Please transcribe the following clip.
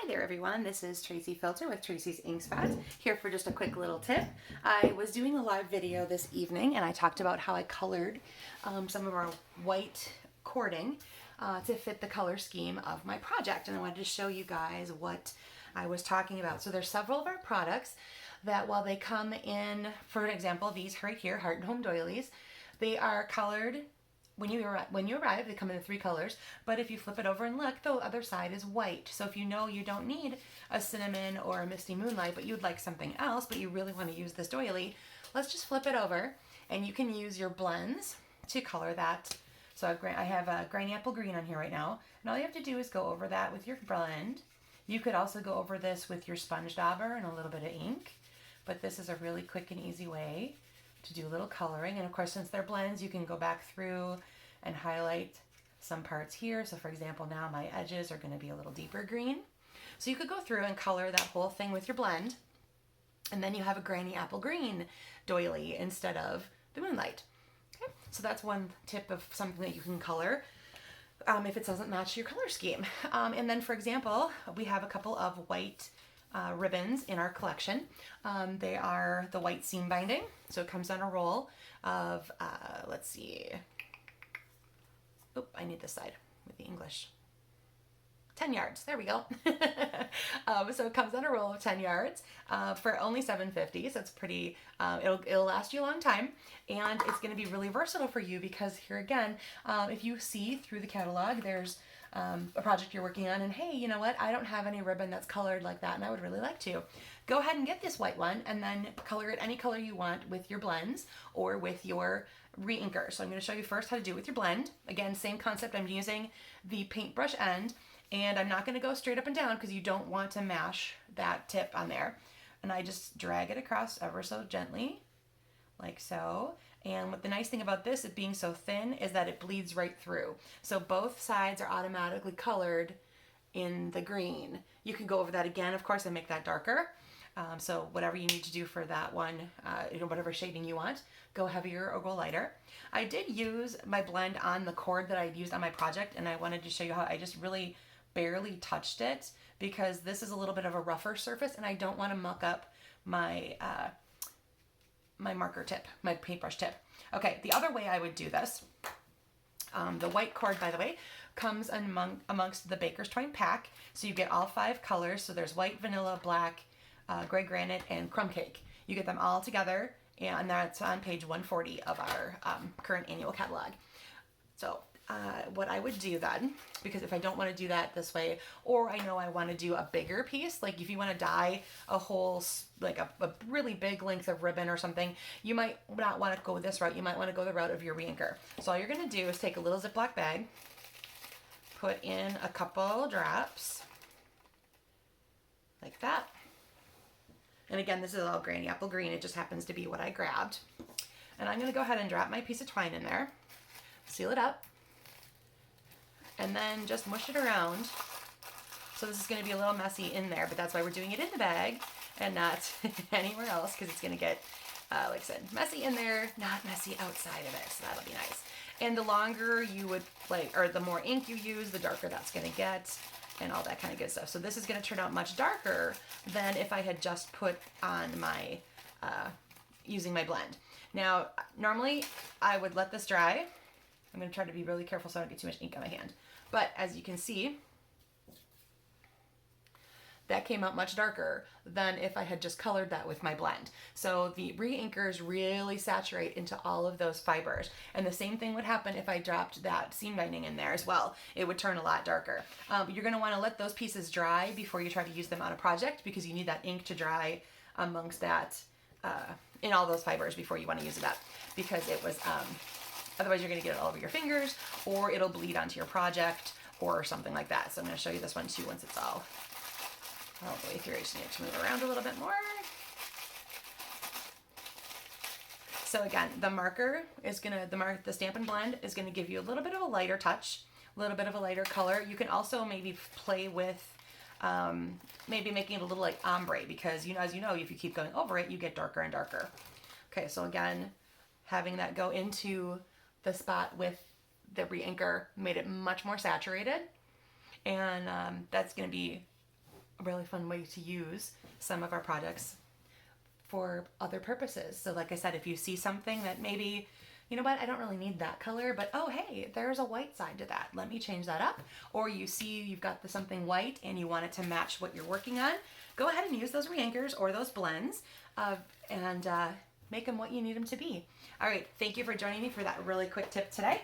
Hi there everyone, this is Tracy Filter with Tracy's Ink Spots, here for just a quick little tip. I was doing a live video this evening and I talked about how I colored some of our white cording to fit the color scheme of my project, and I wanted to show you guys what I was talking about. So there's several of our products that, while they come in, for example, these right here, Heart and Home Doilies, they are colored. When you arrive, they come in the 3 colors, but if you flip it over and look, the other side is white. So if you know you don't need a cinnamon or a misty moonlight, but you'd like something else, but you really want to use this doily, let's just flip it over, and you can use your blends to color that. So I have a Granny Apple Green on here right now, and all you have to do is go over that with your blend. You could also go over this with your sponge dauber and a little bit of ink, but this is a really quick and easy way to do a little coloring. And of course, since they're blends, you can go back through and highlight some parts here. So for example, now my edges are going to be a little deeper green. So you could go through and color that whole thing with your blend, and then you have a Granny Apple Green doily instead of the moonlight. Okay, so that's one tip of something that you can color if it doesn't match your color scheme. And then, for example, we have a couple of white ribbons in our collection. They are the white seam binding, so it comes on a roll of, let's see, I need this side with the English. 10 yards, there we go. So it comes on a roll of 10 yards for only $7.50, so it's pretty, it'll last you a long time, and it's going to be really versatile for you because here again, if you see through the catalog, there's a project you're working on, and hey, you know what, I don't have any ribbon that's colored like that and I would really like to. Go ahead and get this white one and then color it any color you want with your blends or with your reinkers. So I'm going to show you first how to do it with your blend. Again, same concept. I'm using the paintbrush end, and I'm not going to go straight up and down because you don't want to mash that tip on there. And I just drag it across ever so gently, like so. And what the nice thing about this, it being so thin, is that it bleeds right through. So both sides are automatically colored in the green. You can go over that again, of course, and make that darker. So whatever you need to do for that one, whatever shading you want, go heavier or go lighter. I did use my blend on the cord that I used on my project, and I wanted to show you how I just really barely touched it because this is a little bit of a rougher surface, and I don't want to muck up my my marker tip, my paintbrush tip. Okay, the other way I would do this, the white cord, by the way, comes amongst the Baker's Twine pack. So you get all 5 colors. So there's white, vanilla, black, gray granite, and crumb cake. You get them all together, and that's on page 140 of our current annual catalog. So what I would do then, because if I don't want to do that this way, or I know I want to do a bigger piece, like if you want to dye a whole, like a really big length of ribbon or something, you might not want to go this route. You might want to go the route of your reinker. So all you're going to do is take a little Ziploc bag, put in a couple drops, like that. And again, this is all Granny Apple Green. It just happens to be what I grabbed. And I'm going to go ahead and drop my piece of twine in there, seal it up, and then just mush it around. So this is going to be a little messy in there, but that's why we're doing it in the bag and not anywhere else, because it's going to get, like I said, messy in there, not messy outside of it. So that'll be nice. And the longer you would or the more ink you use, the darker that's going to get, and all that kind of good stuff. So this is going to turn out much darker than if I had just put on my, using my blend. Now, normally I would let this dry. I'm going to try to be really careful so I don't get too much ink on my hand. But as you can see, that came out much darker than if I had just colored that with my blend. So the reinkers really saturate into all of those fibers. And the same thing would happen if I dropped that seam binding in there as well. It would turn a lot darker. You're going to want to let those pieces dry before you try to use them on a project, because you need that ink to dry amongst that, in all those fibers before you want to use it up. Because it was, otherwise you're going to get it all over your fingers, or it'll bleed onto your project or something like that. So I'm going to show you this one too once it's all the way through. I just need to move around a little bit more. So again, the marker is gonna, the Stampin' Blend is gonna give you a little bit of a lighter touch, a little bit of a lighter color. You can also maybe play with maybe making it a little like ombre, because as you know, if you keep going over it, you get darker and darker. Okay, so again, having that go into the spot with the reinker made it much more saturated, and that's gonna be a really fun way to use some of our products for other purposes. So like I said, if you see something that maybe, you know what, I don't really need that color, but oh hey, there's a white side to that, let me change that up. Or you see you've got something white and you want it to match what you're working on, go ahead and use those reinkers or those blends and make them what you need them to be. All right, thank you for joining me for that really quick tip today.